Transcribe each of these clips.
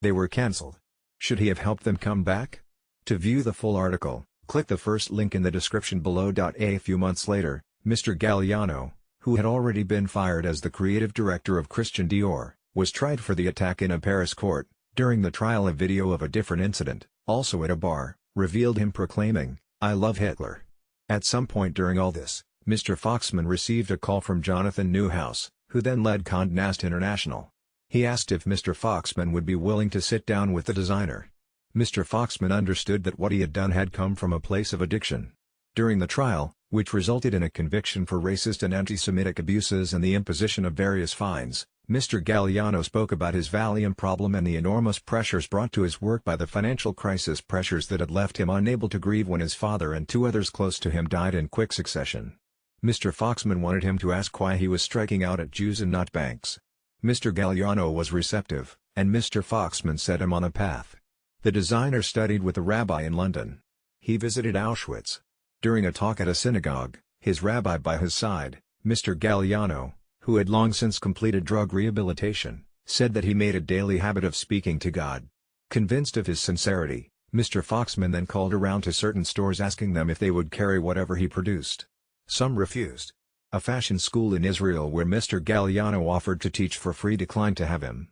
They were cancelled. Should he have helped them come back? To view the full article, click the first link in the description below. A few months later, Mr. Galliano, who had already been fired as the creative director of Christian Dior, was tried for the attack in a Paris court. During the trial, a video of a different incident, also at a bar, revealed him proclaiming, "I love Hitler." At some point during all this, Mr. Foxman received a call from Jonathan Newhouse, who then led Cond Nast International. He asked if Mr. Foxman would be willing to sit down with the designer. Mr. Foxman understood that what he had done had come from a place of addiction. During the trial, which resulted in a conviction for racist and anti-Semitic abuses and the imposition of various fines, Mr. Galliano spoke about his Valium problem and the enormous pressures brought to his work by the financial crisis, pressures that had left him unable to grieve when his father and two others close to him died in quick succession. Mr. Foxman wanted him to ask why he was striking out at Jews and not banks. Mr. Galliano was receptive, and Mr. Foxman set him on a path. The designer studied with a rabbi in London. He visited Auschwitz. During a talk at a synagogue, his rabbi by his side, Mr. Galliano, who had long since completed drug rehabilitation, said that he made a daily habit of speaking to God. Convinced of his sincerity, Mr. Foxman then called around to certain stores asking them if they would carry whatever he produced. Some refused. A fashion school in Israel where Mr. Galliano offered to teach for free declined to have him.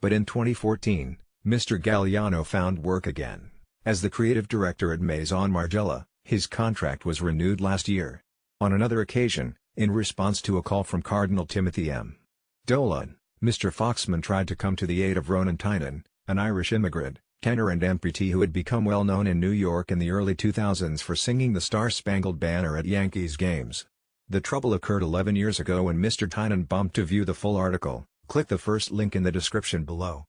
But in 2014, Mr. Galliano found work again. As the creative director at Maison Margiela, his contract was renewed last year. On another occasion, in response to a call from Cardinal Timothy M. Dolan, Mr. Foxman tried to come to the aid of Ronan Tynan, an Irish immigrant, tenor and amputee who had become well known in New York in the early 2000s for singing the Star-Spangled Banner at Yankees games. The trouble occurred 11 years ago when Mr. Tynan bumped. To view the full article, click the first link in the description below.